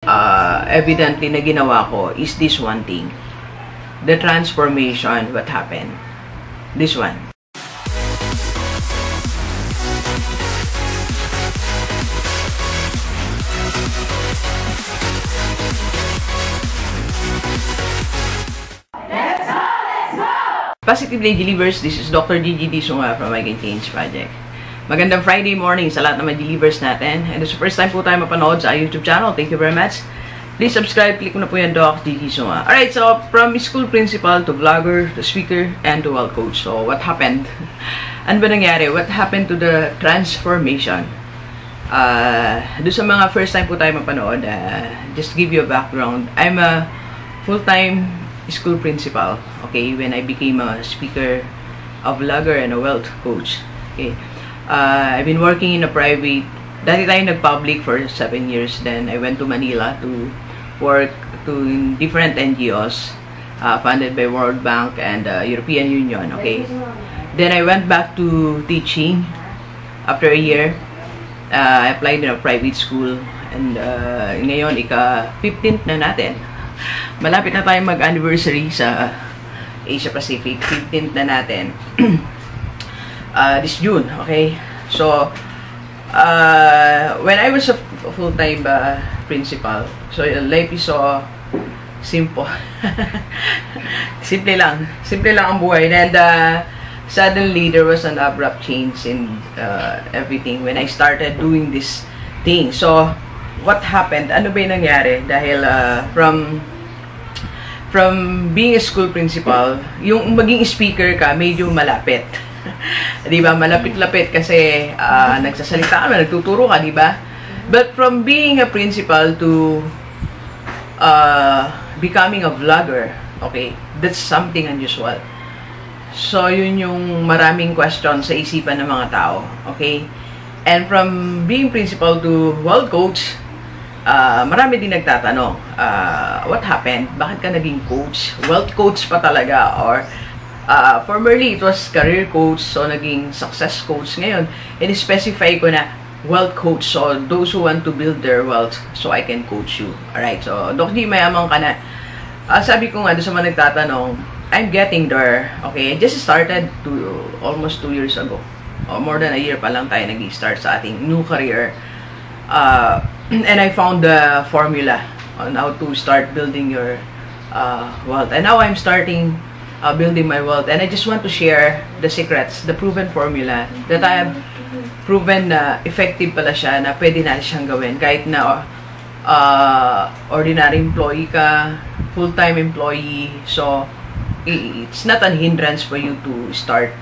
evidently na ginawa ko is this one thing. The transformation, what happened? This one. Positive Lady Delivers, this is Dr. Gigi Disunga from I Can Change Project. Magandang Friday morning sa lahat ng mga delivers natin. And it's the first time po tayo mapanood sa YouTube channel. Thank you very much. Please subscribe, click mo na po yan, Doc Gigi Disunga. Alright, so from school principal to vlogger, to speaker, and to wealth coach. So what happened? Ano ba nangyari? What happened to the transformation? Doon sa mga first time po tayo mapanood, just give you a background. I'm a full-time school principal, okay, when I became a speaker, a vlogger, and a wealth coach. Okay, I've been working in a private, dati tayo nag-public for 7 years, then I went to Manila to work in different NGOs funded by World Bank and European Union, okay. Then I went back to teaching after a year. I applied in a private school, and ngayon ika-15th na natin. Malapit na tayo mag-anniversary sa Asia Pacific. 15th na natin. This June, okay? So, when I was a full-time principal, so life is so simple. Simple lang. Simple lang ang buhay. And suddenly, there was an abrupt change in everything when I started doing this thing. So, what happened? Ano ba yung nangyari? Dahil from being a school principal, yung maging speaker ka, medyo malapit. Diba? Malapit-lapit kasi nagsasalita ka, nagtuturo ka, diba? But from being a principal to becoming a vlogger, okay, that's something unusual. So, yun yung maraming questions sa isipan ng mga tao, okay? And from being principal to world coach, marami din nagtatanong, what happened? Bakit ka naging coach? Wealth coach pa talaga? Or formerly, it was career coach, so naging success coach. Ngayon, in-specify ko na wealth coach. So, those who want to build their wealth, so I can coach you. Alright, so, Doc G, mayaman ka na. Sabi ko nga, doon sa mga nagtatanong, I'm getting there. Okay, I just started almost 2 years ago. More than a year pa lang tayo nag-start sa ating new career. And I found the formula on how to start building your wealth. And now I'm starting building my wealth. And I just want to share the secrets, the proven formula that I have proven na effective pala siya, na pwede natin siyang gawin. Kahit na ordinary employee ka, full-time employee. So, it's not an hindrance for you to start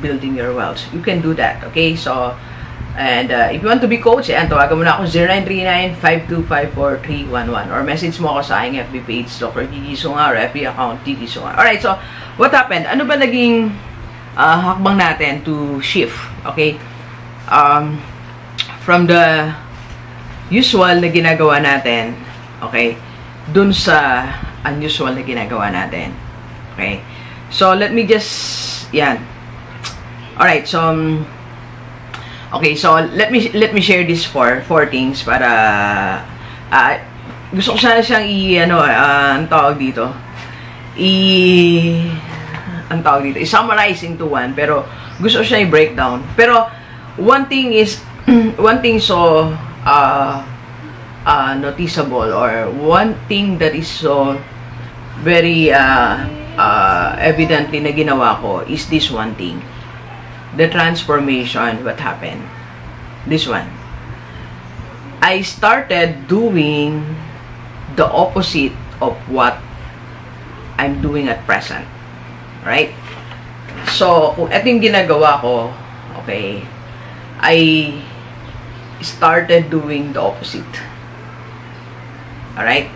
building your wealth. You can do that, okay? So, and if you want to be coach, tawagan mo na ako 0939-525-4311 or message mo ako sa aking FB page, Dr. Gigi Disunga, or FB account Gigi Disunga. Alright, so what happened? Ano ba naging hakbang natin to shift? Okay? From the usual na ginagawa natin, okay, dun sa unusual na ginagawa natin. Okay? So, let me just, yan. Alright, so, okay, so let me share this four things para gusto ko sana siyang ang tawag dito. I-summarize into one, pero gusto ko siya i-breakdown. Pero one thing is so noticeable, or one thing that is so very evidently na ginawa ko is this one thing. The transformation, what happened? This one. I started doing the opposite of what I'm doing at present. Right? So, kung ito yung ginagawa ko, okay, I started doing the opposite. Alright?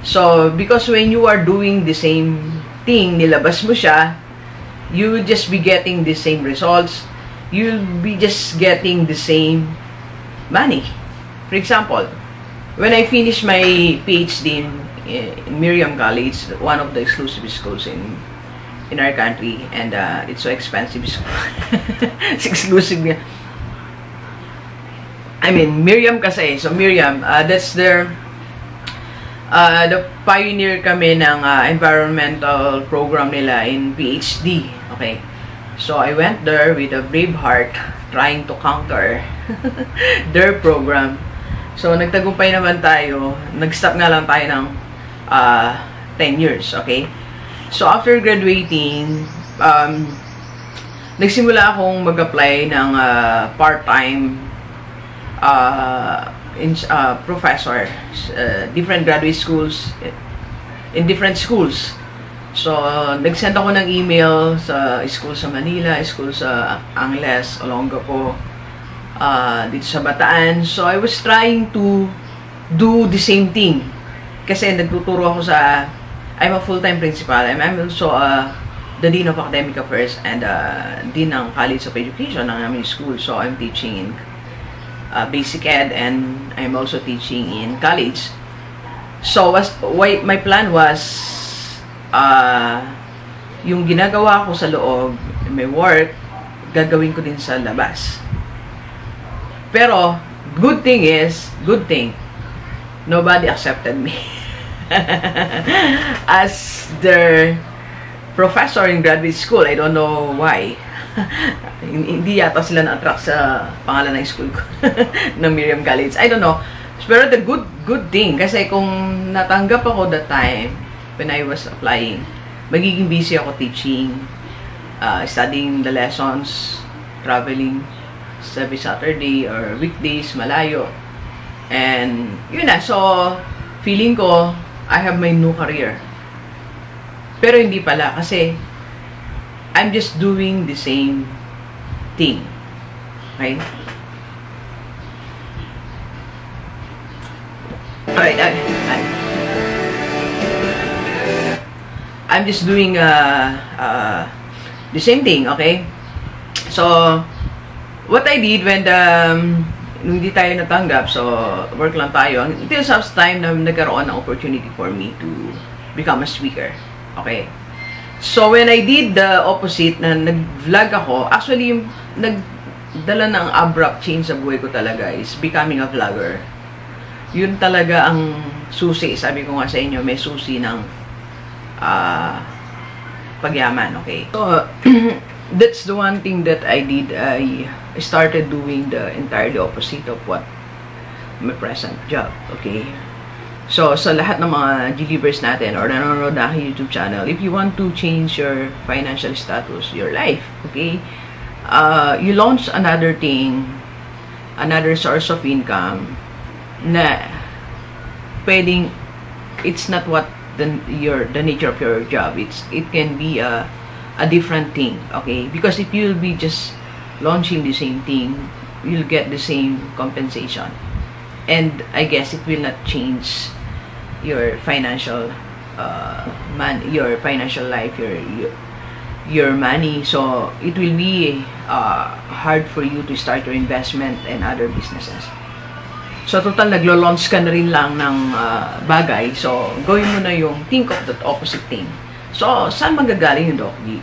So, because when you are doing the same thing, nilabas mo siya, you will just be getting the same results. You'll be just getting the same money. For example, when I finished my PhD in Miriam College, one of the exclusive schools in our country, and it's so expensive school. It's exclusive. I mean, Miriam kasi. So, Miriam, that's their The pioneer kami ng environmental program nila in PhD. Okay. So, I went there with a brave heart trying to conquer their program. So, nagtagumpay naman tayo. Nag-stop nga lang tayo ng 10 years. Okay. So, after graduating, nagsimula akong mag-apply ng part-time professor, different graduate schools, in different schools. So, nag-send ako ng email sa school sa Manila, school sa Angles, Olongapo, dito sa Bataan. So, I was trying to do the same thing. Kasi nagtuturo ako sa, I'm a full-time principal. I'm also the Dean of Academic Affairs and Dean ng College of Education ng aming school. So, I'm teaching in basic ed and I'm also teaching in college. So, my plan was yung ginagawa ko sa loob, may work, gagawin ko din sa labas. Pero, good thing, nobody accepted me as their professor in graduate school. I don't know why. Hindi yata sila na-attract sa pangalan ng school ko ng Miriam College. I don't know. Pero the good thing, kasi kung natanggap ako that time when I was applying, magiging busy ako teaching, studying the lessons, traveling every Saturday or weekdays, malayo. And yun na, so feeling ko I have my new career. Pero hindi pala, kasi I'm just doing the same thing. Okay? Alright, I'm just doing the same thing, okay? So, what I did when nung hindi tayo natanggap, so work lang tayo, until such time na nagkaroon ng opportunity for me to become a speaker. Okay? So, when I did the opposite, na nag-vlog ako, actually, yung nagdala ng abrupt change sa buhay ko talaga is becoming a vlogger. Yun talaga ang susi. Sabi ko nga sa inyo, may susi ng pagyaman, okay? So, that's the one thing that I did. I started doing the entirely opposite of what my present job, okay? So, sa lahat ng mga G-Livers natin or nanonood na aking YouTube channel, if you want to change your financial status, your life, okay? You launch another thing, another source of income na pwedeng, it's not what the nature of your job. It can be a different thing, okay? Because if you'll be just launching the same thing, you'll get the same compensation. And I guess it will not change your financial your financial life, your money. So it will be hard for you to start your investment and other businesses. So total naglo-launch ka na rin lang ng bagay. So gawin mo na yung think of that opposite thing. So saan magagaling yung Doc G?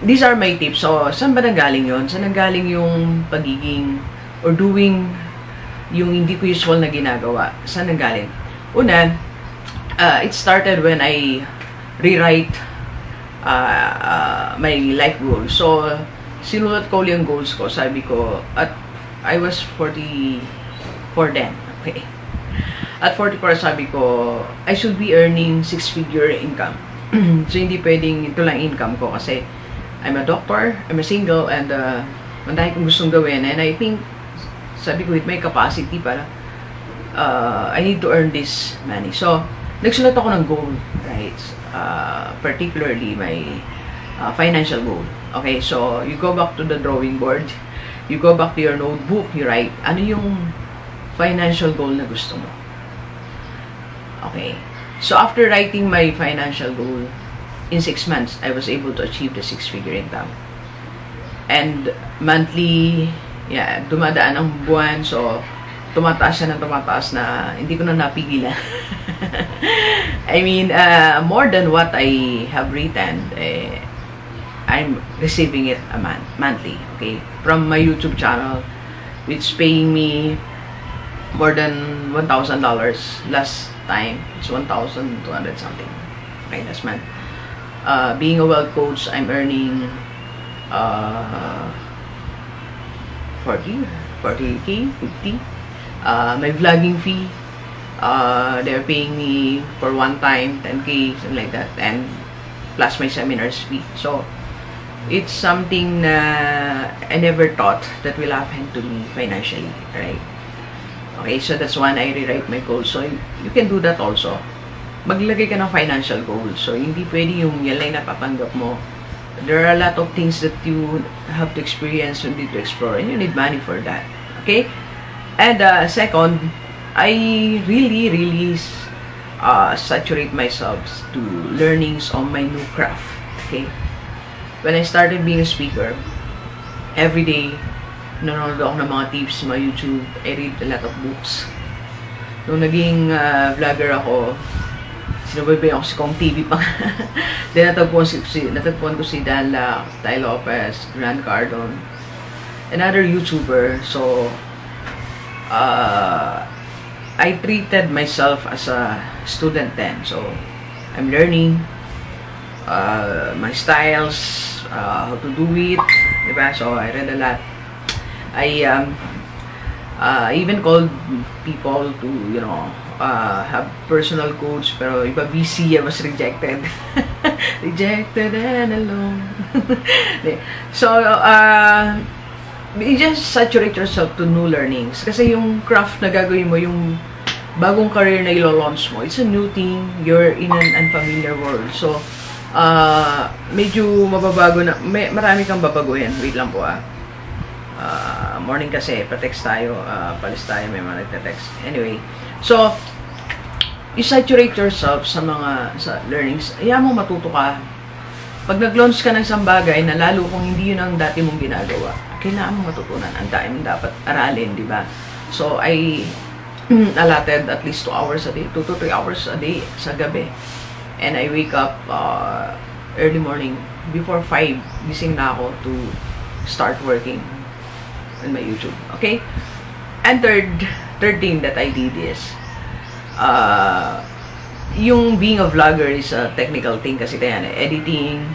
These are my tips. So saan ba nanggaling yun? Saan nanggaling yung pagiging or doing yung hindi ko usual na ginagawa? Saan nanggaling? Una, it started when I rewrite my life goals. So, sinulat ko yung goals ko. Sabi ko, at I was 44 then. Okay. At 44, sabi ko, I should be earning 6-figure income. So, hindi pwedeng ito lang income ko kasi I'm a doctor, I'm a single, and mandahin kong gustong gawin. And I think, sabi ko, with my capacity para I need to earn this money. So, nagsulat ako ng goal, right? Particularly my financial goal. Okay, so you go back to the drawing board, you go back to your notebook, you write, ano yung financial goal na gusto mo? Okay, so after writing my financial goal, in 6 months, I was able to achieve the 6-figure income. And monthly, yeah, dumadaan ang buwan, so tumataas siya ng tumataas na hindi ko na napigilan. I mean, more than what I have written, I'm receiving it monthly, okay? From my YouTube channel, which paying me more than $1,000 last time. It's 1,200 something. Okay, last month. Being a wealth coach, I'm earning 40K, 50. My vlogging fee, they're paying me for one time 10K, something like that, and plus my seminars fee. So it's something I never thought that will happen to me financially, right? Okay, so that's when I rewrite my goals. So you can do that also. Maglagay ka ng financial goals. So hindi pwede yung yan lang napapanggap mo. There are a lot of things that you have to experience, you need to explore, and you need money for that. Okay? And second, I really saturate myself to learnings on my new craft. Okay? When I started being a speaker, every day, nanonood ako ng mga tips sa mga YouTube. I read a lot of books. Nung naging vlogger ako, sinubaybay ako si Kong TV pa. Then natagpuan ko si Dan Lac, Ty Lopez, Grant Cardone, another YouTuber. So, I treated myself as a student then. So, I'm learning my styles, how to do it, diba? So, I read a lot. I even called people to, you know, have personal coach, pero iba busy, I was rejected. Rejected and alone. So, you just saturate yourself to new learnings. Kasi yung craft na gagawin mo, yung bagong career na ilo-launch mo, it's a new thing. You're in an unfamiliar world. So, medyo mababago na, marami kang babaguhin. Wait lang po morning kasi, pa-text tayo, palis tayo, may mga nagte-text. Anyway, so, you saturate yourself sa mga learnings. Ayaw mo matuto ka. Pag nag-launch ka ng isang bagay na lalo kung hindi yun ang dati mong ginagawa, kailangan mo matutunan. Ang dami mong dapat aralin, di ba? So, I allotted at least 2 hours a day, 2 to 3 hours a day sa gabi. And I wake up early morning, before 5, gising na ako to start working in my YouTube. Okay? And third thing that I did is, yung being a vlogger is a technical thing kasi kaya editing,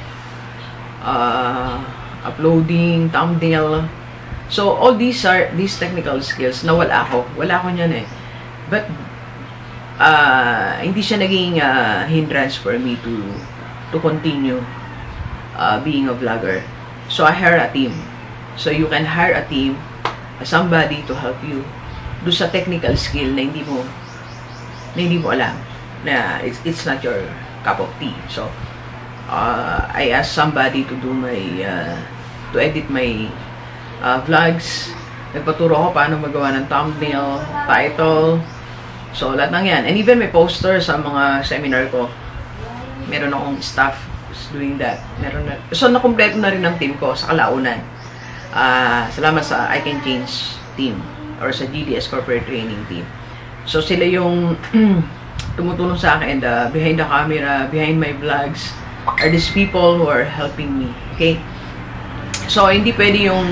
uploading, thumbnail. So, all these technical skills na wala ko niyan eh. But, hindi siya naging hindrance for me to continue being a vlogger. So, I hire a team. So, you can hire a team, somebody to help you do sa technical skill na hindi mo alam, na it's not your cup of tea. So, I asked somebody to do to edit my vlogs. Nagpaturo ako paano magawa ng thumbnail, title, so lahat ng yan. And even may poster sa mga seminar ko. Meron akong staff doing that. So, nakumpleto na rin ng team ko sa kalaunan. Salamat sa I Can Change team or sa GDS Corporate Training team. So, sila yung tumutulong sa akin, behind the camera, behind my vlogs, are these people who are helping me. Okay? So, hindi pwede yung,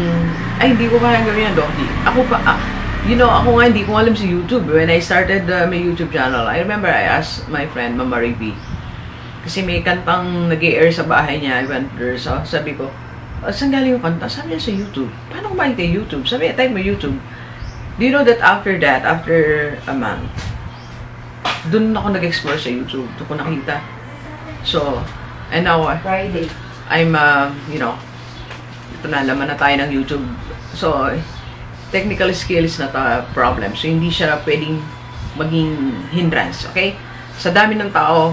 hindi ko kaya gawin yan, Doc. Ako pa, you know, ako nga hindi ko alam si YouTube. When I started my YouTube channel, I remember I asked my friend, Mama Riby, kasi may kantang nag-air sa bahay niya, I went there, so sabi ko, saan galing yung kanta? Sabi niya sa YouTube. Paano ko makita YouTube? Sabi niya, type mo YouTube. Do you know that after a month, dun ako nag-explore sa YouTube. Doon ko nakita. So, and now, Friday. I'm, you know, ito na, laman na tayo ng YouTube. So, technical skill is not a problem. So, hindi siya pwedeng maging hindrance, okay? Sa dami ng tao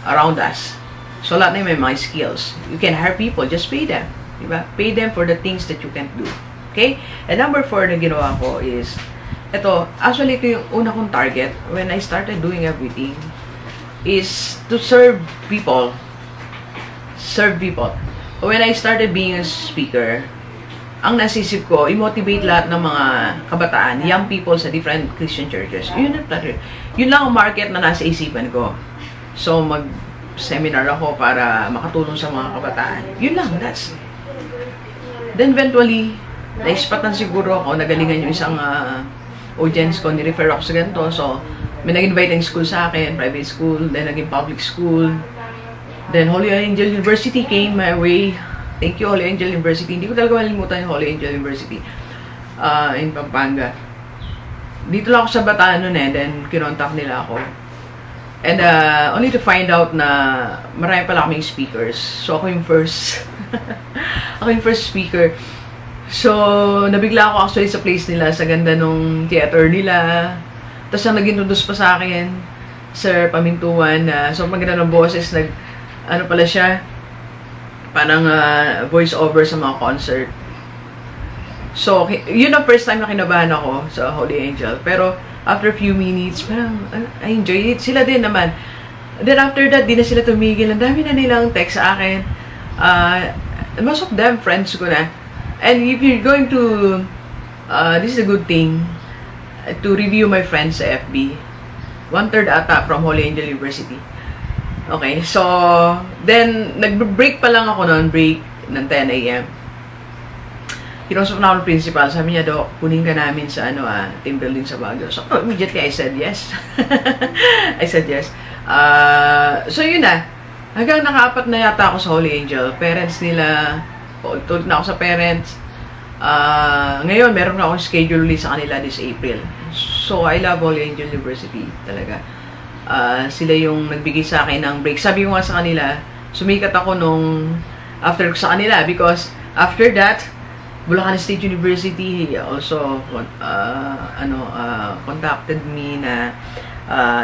around us. So, lahat na may mga skills. You can hire people, just pay them. Diba? Pay them for the things that you can't do. Okay? And number 4 na ginawa ko is, ito, actually, ito yung una kong target when I started doing everything is to serve people. Serve people. When I started being a speaker, ang nasisip ko, i-motivate lahat ng mga kabataan, young people sa different Christian churches. Yun lang ang market na nasa isipan ko. So, mag-seminar ako para makatulong sa mga kabataan. Yun lang, that's it. Then, eventually, naispatan siguro ako, nagalingan yung isang audience ko, ni-refer ako sa ganito. So, may nag-invite ng school sa akin, private school, then naging public school. Then, Holy Angel University came my way. Thank you, Holy Angel University. Hindi ko talaga malimutan yung Holy Angel University in Pampanga. Dito lang ako sa Bataan nun then kinontak nila ako. And only to find out na marami pala kaming speakers. So, ako yung first. Ako yung first speaker. So, nabigla ako actually sa place nila, sa ganda nung theater nila. Tapos ang nag-introduce pa sa akin, Sir Pamintuan, so maganda ng boses, ano pala siya, parang voice over sa mga concert. So, yun ang first time na kinabahan ako sa Holy Angel. Pero, after a few minutes, parang, I enjoyed it. Sila din naman. Then after that, di na sila tumigil. Ang dami na nilang text sa akin. Most of them, friends ko na. And if you're going to, this is a good thing, to review my friends sa FB. 1/3 ata from Holy Angel University. Okay, so, then, nag-break pa lang ako noon, break ng 10 a.m. Kinausap na ako ng principal, sabi niya, Dok, kunin ka namin sa, team building sa Baguio. So, immediately, I said yes. I said yes. So, yun na. Hanggang nakaapat na yata ako sa Holy Angel. Parents nila, tulad na ako sa parents. Ngayon, meron na akong schedule ulit sa kanila this April. So, I love Holy Angel University talaga. Sila yung nagbigay sa akin ng break. Sabi ko nga sa kanila, sumikat ako nung after sa kanila because after that, Bulacan State University also contacted me na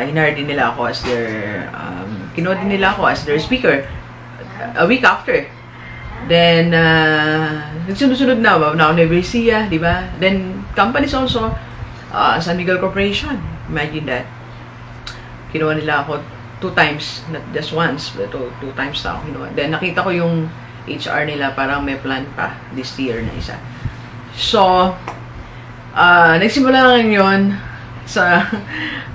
hinire din nila ako as their kinuha din nila ako as their speaker a week after. Then, nagsunod-sunod na Universia, di ba? Then, companies also, San Miguel Corporation, imagine that. Kinuha nila ako 2 times, not just once, but 2 times na ako kinuha. Then, nakita ko yung HR nila, parang may plan pa this year na isa. So, nagsimula lang yun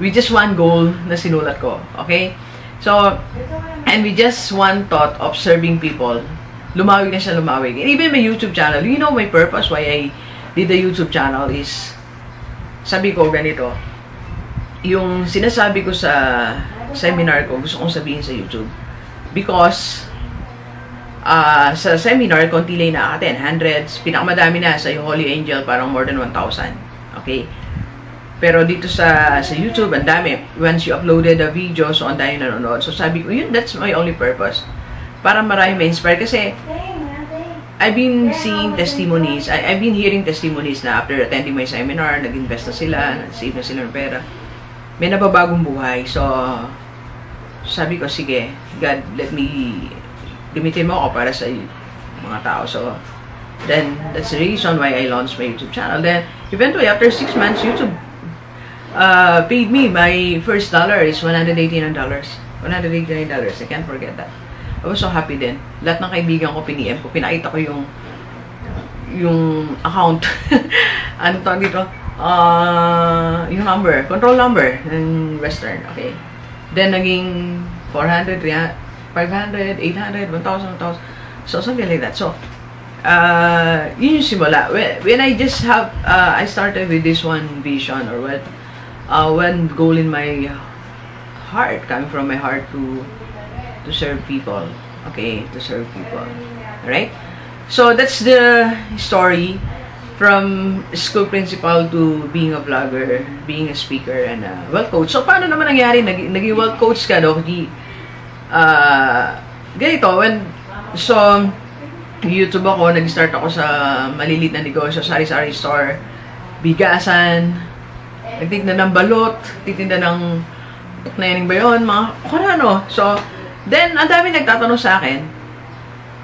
with just one goal na sinulat ko, okay? So, and with just one thought of serving people, lumawig na siya, lumawig. And even my YouTube channel, you know my purpose why I did the YouTube channel is, sabi ko ganito, yung sinasabi ko sa seminar ko, gusto kong sabihin sa YouTube. Because, sa seminar, konti lang na-attend, hundreds, pinakamadami na sa Holy Angel, parang more than 1,000. Okay? Pero dito sa YouTube, ang dami. Once you uploaded a video, so ang dami nanonood. So sabi ko, yun, that's my only purpose. Para marami ma-inspire. Kasi, I've been seeing testimonies, I've been hearing testimonies na after attending my seminar, nag-invest na sila, nag-save na sila ng pera. May nababagong buhay. So, sabi ko, sige, God, gamitin mo ako para sa mga tao. So, then, that's the reason why I launched my YouTube channel. Then, eventually, after 6 months, YouTube paid me. My first dollar is $189. $189. I can't forget that. I was so happy then. Lahat ng kaibigan ko, piniem ko. Pinakita ko yung account. Ano tawag dito? Yung number. Control number ng Western. Okay. Then, naging 400, 300, 500, 800, 1,000, 1,000. So, something like that. So, yun yung simula. When I just have, I started with this one vision or one goal in my heart, coming from my heart to serve people. Okay, to serve people. Alright? So, that's the story from school principal to being a vlogger, being a speaker, and a wealth coach. So, paano naman nangyari? Naging wealth coach ka, Doc G? Ganito, so, YouTube ako, nag-start ako sa malilit na negosyo, sari-sari store, bigasan, nagtitinda ng balot, titinda ng tuknayaning ba yun, mga kung ano. So, then, ang dami nagtatanong sa akin.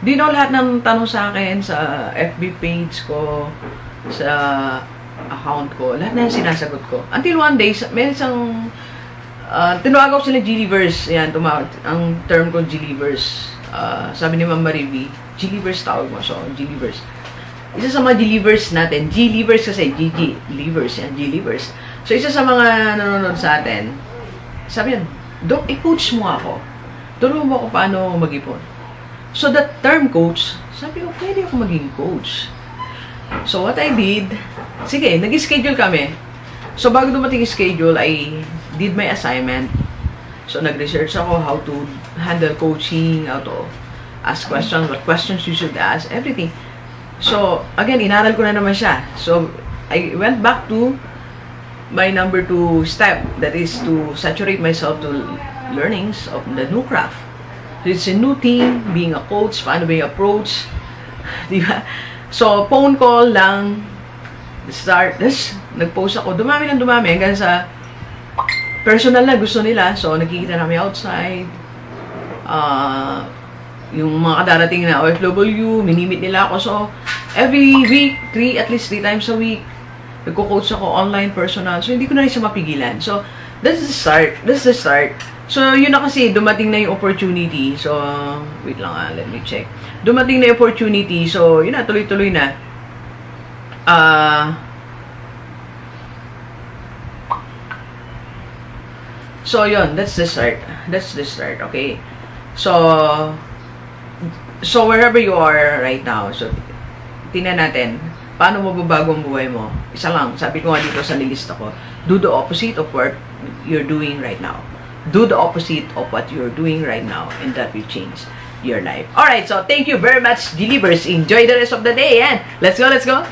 Di na lahat ng tanong sa akin sa FB page ko, sa account ko, lahat na yung sinasagot ko. Until one day, may isang tinawag ako sila G-Livers. Yan, tumawag. Ang term ko, G-Livers. Sabi ni Ma'am Marivi, G-Livers tawag mo. So, G-Livers. Isa sa mga G-Livers natin, G-Livers kasi, G-Livers, yan, G-Livers. So, isa sa mga nanonood sa atin, sabi niya, Dok, i-coach mo ako. Turuan mo ako paano mag-ipon. So, that term coach, sabi ko, pwede ako maging coach. So, what I did, sige, nag-schedule kami. So, bago dumating yung schedule, I did my assignment. So, nag-research ako how to handle coaching, how to ask questions, what questions you should ask, everything. So, again, inaral ko na naman siya. So, I went back to my number 2 step, that is to saturate myself to learnings of the new craft. So, it's a new thing, being a coach, paano ba yung approach, di ba? So, phone call lang, start, nag-post ako, dumami hanggang sa personal na gusto nila. So, nakikita namin outside, yung mga kadarating na OFW, minimit nila ako. So, every week, at least 3 times a week, nagko-coach ako online, personal. So, hindi ko na rin siya mapigilan. So, that's the start. So, yun na kasi, dumating na yung opportunity. So, wait lang let me check. Dumating na yung opportunity. So, yun na, tuloy-tuloy na. So, yun, that's the start. Okay? So, wherever you are right now, so, tingnan natin, paano mababago ang buhay mo? Isa lang, sabi ko nga dito sa nilista ko, do the opposite of what you're doing right now. Do the opposite of what you're doing right now, and that will change your life. Alright, so thank you very much, Delivers. Enjoy the rest of the day, and let's go!